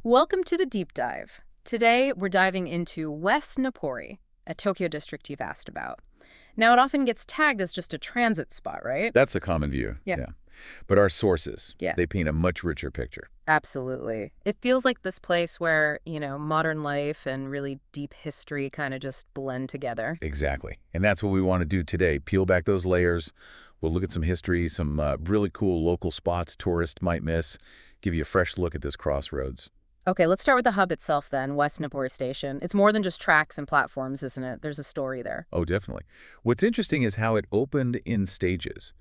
Welcome to the deep dive. Today, we're diving into West Nippori, a Tokyo district you've asked about. Now, it often gets tagged as just a transit spot, right? That's a common view, Yeah. yeah. But our sources, Yeah. they paint a much richer picture. Absolutely. It feels like this place where, modern life and really deep history kind of just blend together. Exactly. And that's what we want to do today. Peel back those layers. We'll look at some history, some really cool local spots tourists might miss, give you a fresh look at this crossroads. Okay, let's start with the hub itself then, West Nippori Station. It's more than just tracks and platforms, isn't it? There's a story there. Oh, definitely. What's interesting is how it opened in stages.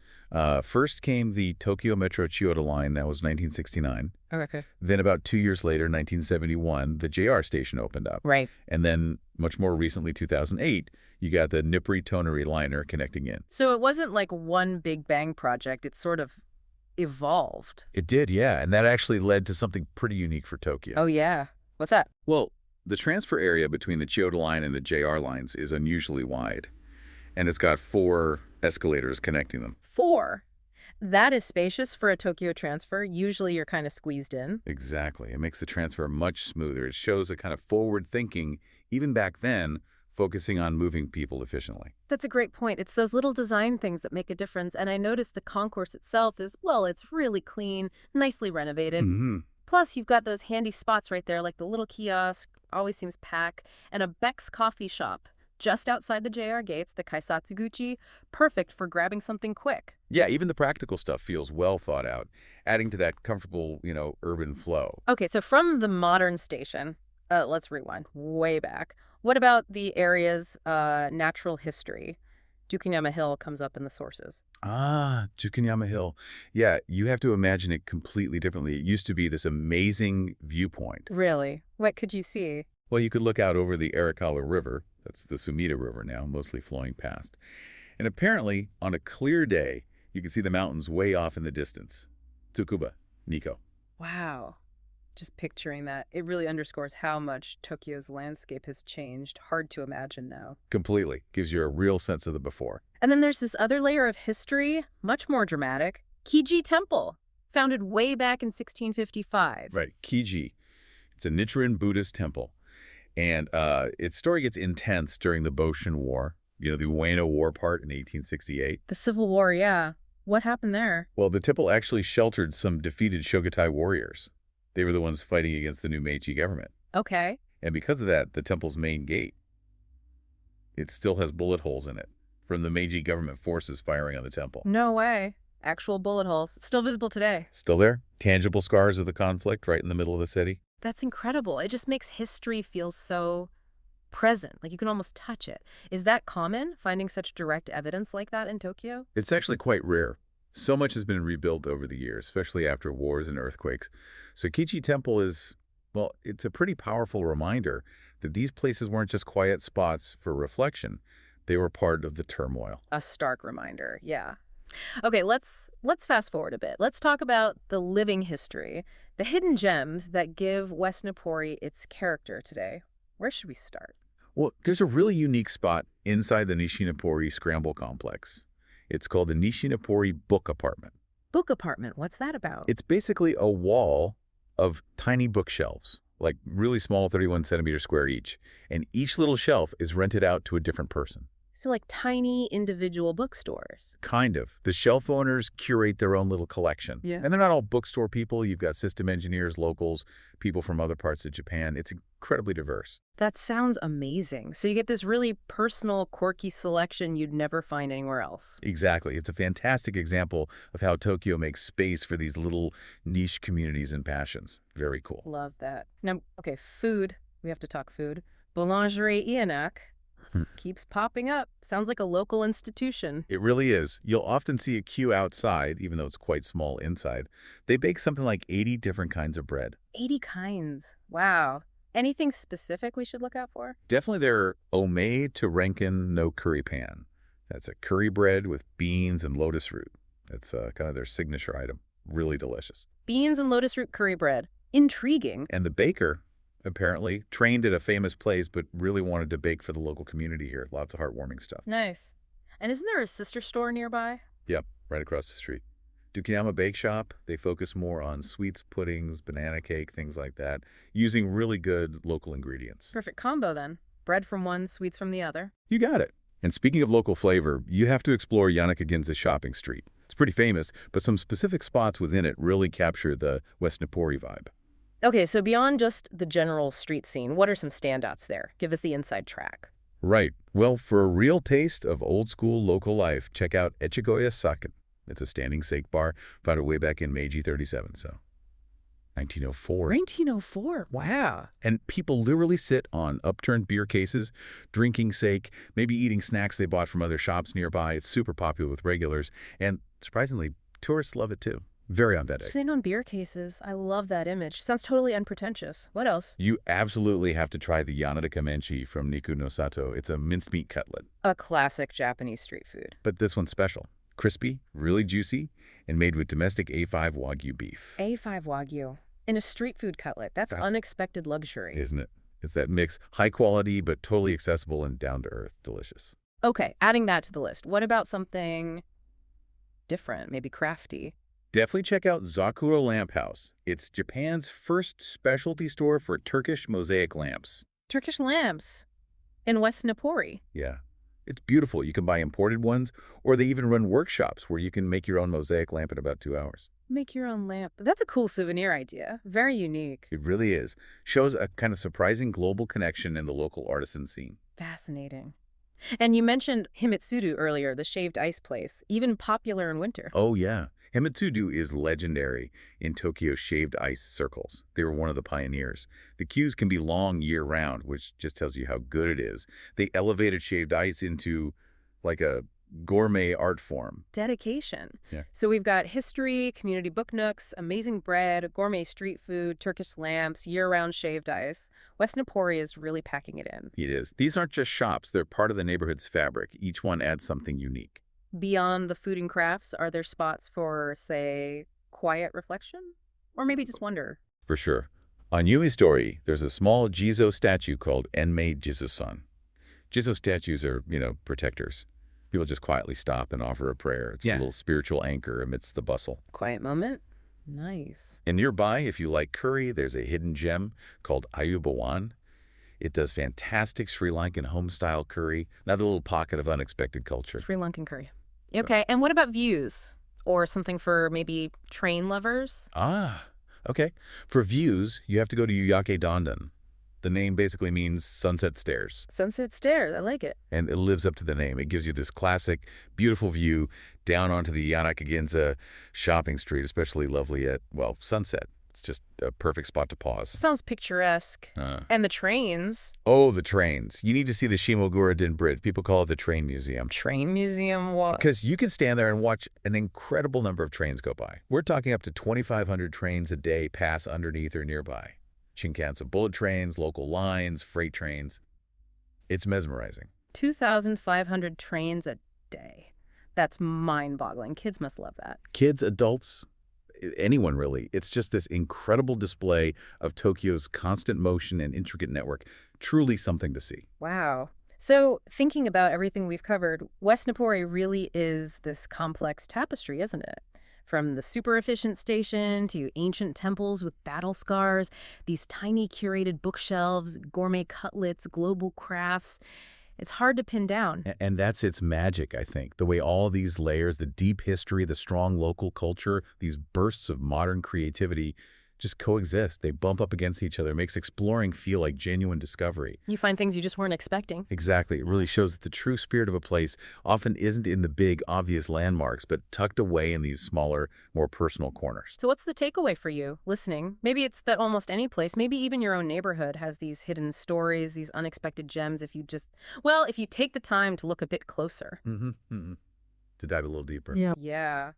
First came the Tokyo Metro Chiyoda line, that was 1969. Okay. Then about 2 years later, 1971, the JR station opened up. Right. And then much more recently, 2008, you got the Nippori Toneri liner connecting in. So it wasn't like one big bang project. It sort of evolved. It did, yeah, and that actually led to something pretty unique for Tokyo. Oh, yeah. What's that? Well, the transfer area between the Chiyoda line and the JR lines is unusually wide, and it's got 4 escalators connecting them. 4. That is spacious for a Tokyo transfer. Usually you're kind of squeezed in. Exactly. It makes the transfer much smoother. It shows a kind of forward thinking, even back then, focusing on moving people efficiently. That's a great point. It's those little design things that make a difference. And I noticed the concourse itself is, well, it's really clean, nicely renovated. Mm-hmm. Plus, you've got those handy spots right there, like the little kiosk, always seems packed, and a Beck's coffee shop just outside the JR gates, the Kaisatsuguchi, perfect for grabbing something quick. Yeah, even the practical stuff feels well thought out, adding to that comfortable, urban flow. Okay, so from the modern station, let's rewind way back. What about the area's natural history? Dukanyama Hill comes up in the sources. Ah, Tsukanyama Hill. Yeah, you have to imagine it completely differently. It used to be this amazing viewpoint. Really? What could you see? Well, you could look out over the Arakawa River. That's the Sumida River now, mostly flowing past. And apparently, on a clear day, you can see the mountains way off in the distance. Tsukuba, Nikko. Wow. Just picturing that, it really underscores how much Tokyo's landscape has changed. Hard to imagine now. Completely. Gives you a real sense of the before. And then there's this other layer of history, much more dramatic. Kiji Temple, founded way back in 1655. Right, Kiji. It's a Nichiren Buddhist temple. And its story gets intense during the Boshin War, the Ueno War part in 1868. The Civil War, yeah. What happened there? Well, the temple actually sheltered some defeated Shogatai warriors. They were the ones fighting against the new Meiji government. Okay. And because of that, the temple's main gate, it still has bullet holes in it from the Meiji government forces firing on the temple. No way. Actual bullet holes. Still visible today. Still there? Tangible scars of the conflict right in the middle of the city. That's incredible. It just makes history feel so present, like you can almost touch it. Is that common, finding such direct evidence like that in Tokyo? It's actually quite rare. So much has been rebuilt over the years, especially after wars and earthquakes. So Kiji Temple is, well, it's a pretty powerful reminder that these places weren't just quiet spots for reflection. They were part of the turmoil. A stark reminder, yeah. Okay, let's fast forward a bit. Let's talk about the living history, the hidden gems that give West Nippori its character today. Where should we start? Well, there's a really unique spot inside the Nishinapori Scramble Complex. It's called the Nishinapori Book Apartment. Book apartment, what's that about? It's basically a wall of tiny bookshelves, like really small, 31 centimeter square each. And each little shelf is rented out to a different person. So like tiny individual bookstores. Kind of. The shelf owners curate their own little collection. Yeah. And they're not all bookstore people. You've got system engineers, locals, people from other parts of Japan. It's incredibly diverse. That sounds amazing. So you get this really personal, quirky selection you'd never find anywhere else. Exactly. It's a fantastic example of how Tokyo makes space for these little niche communities and passions. Very cool. Love that. Now, okay, food. We have to talk food. Boulangerie Yanaka keeps popping up. Sounds like a local institution. It really is. You'll often see a queue outside, even though it's quite small inside. They bake something like 80 different kinds of bread. 80 kinds. Wow. Anything specific we should look out for? Definitely their Ome to Renkin no curry pan. That's a curry bread with beans and lotus root. That's kind of their signature item. Really delicious. Beans and lotus root curry bread. Intriguing. And the baker, apparently, trained at a famous place, but really wanted to bake for the local community here. Lots of heartwarming stuff. Nice. And isn't there a sister store nearby? Yep, right across the street. Dukiyama Bake Shop, they focus more on sweets, puddings, banana cake, things like that, using really good local ingredients. Perfect combo then. Bread from one, sweets from the other. You got it. And speaking of local flavor, you have to explore Yanaka Ginza Shopping Street. It's pretty famous, but some specific spots within it really capture the West Nippori vibe. Okay, so beyond just the general street scene, what are some standouts there? Give us the inside track. Right. Well, for a real taste of old-school local life, check out Echigoya Saken. It's a standing sake bar founded way back in Meiji 37, so 1904. 1904? Wow. And people literally sit on upturned beer cases, drinking sake, maybe eating snacks they bought from other shops nearby. It's super popular with regulars, and surprisingly, tourists love it too. Very authentic. Sitting on beer cases. I love that image. Sounds totally unpretentious. What else? You absolutely have to try the Yanada Kamenchi from Niku no Sato. It's a mincemeat cutlet. A classic Japanese street food. But this one's special. Crispy, really juicy, and made with domestic A5 Wagyu beef. A5 Wagyu. In a street food cutlet. That's unexpected luxury. Isn't it? It's that mix, high quality, but totally accessible and down-to-earth. Delicious. Okay, adding that to the list. What about something different, maybe crafty? Definitely check out Zakuro Lamp House. It's Japan's first specialty store for Turkish mosaic lamps. Turkish lamps in West Nippori. Yeah. It's beautiful. You can buy imported ones, or they even run workshops where you can make your own mosaic lamp in about 2 hours. Make your own lamp. That's a cool souvenir idea. Very unique. It really is. Shows a kind of surprising global connection in the local artisan scene. Fascinating. And you mentioned Himetsuru earlier, the shaved ice place, even popular in winter. Oh, yeah. Himitsudo is legendary in Tokyo's shaved ice circles. They were one of the pioneers. The queues can be long year-round, which just tells you how good it is. They elevated shaved ice into like a gourmet art form. Dedication. Yeah. So we've got history, community book nooks, amazing bread, gourmet street food, Turkish lamps, year-round shaved ice. West Nippori is really packing it in. It is. These aren't just shops. They're part of the neighborhood's fabric. Each one adds something unique. Beyond the food and crafts, are there spots for, say, quiet reflection? Or maybe just wonder? For sure. On Yumi Story, there's a small Jizo statue called Enmei Jizo-san. Jizo statues are, protectors. People just quietly stop and offer a prayer. It's a little spiritual anchor amidst the bustle. Quiet moment? Nice. And nearby, if you like curry, there's a hidden gem called Ayubawan. It does fantastic Sri Lankan home-style curry, another little pocket of unexpected culture. Sri Lankan curry. Okay, and what about views? Or something for maybe train lovers? Ah, okay. For views, you have to go to Yuyake Dondan. The name basically means sunset stairs. Sunset stairs, I like it. And it lives up to the name. It gives you this classic, beautiful view down onto the Yanaka Ginza Shopping Street, especially lovely at, sunset. It's just a perfect spot to pause. Sounds picturesque. And the trains. Oh, the trains. You need to see the Shimogura-den Bridge. People call it the Train Museum. Train museum? What? Because you can stand there and watch an incredible number of trains go by. We're talking up to 2,500 trains a day pass underneath or nearby. Shinkansen bullet trains, local lines, freight trains. It's mesmerizing. 2,500 trains a day. That's mind-boggling. Kids must love that. Kids, adults, anyone really. It's just this incredible display of Tokyo's constant motion and intricate network. Truly something to see. Wow. So thinking about everything we've covered, West Nippori really is this complex tapestry, isn't it? From the super efficient station to ancient temples with battle scars, these tiny curated bookshelves, gourmet cutlets, global crafts. It's hard to pin down. And that's its magic, I think. The way all these layers, the deep history, the strong local culture, these bursts of modern creativity just coexist. They bump up against each other. It makes exploring feel like genuine discovery. You find things you just weren't expecting. Exactly. It really shows that the true spirit of a place often isn't in the big, obvious landmarks, but tucked away in these smaller, more personal corners. So what's the takeaway for you listening? Maybe it's that almost any place, maybe even your own neighborhood has these hidden stories, these unexpected gems if you take the time to look a bit closer. To dive a little deeper. Yeah.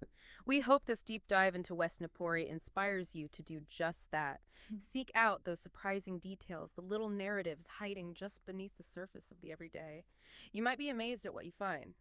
We hope this deep dive into West Nippori inspires you to do just that. Seek out those surprising details, the little narratives hiding just beneath the surface of the everyday. You might be amazed at what you find.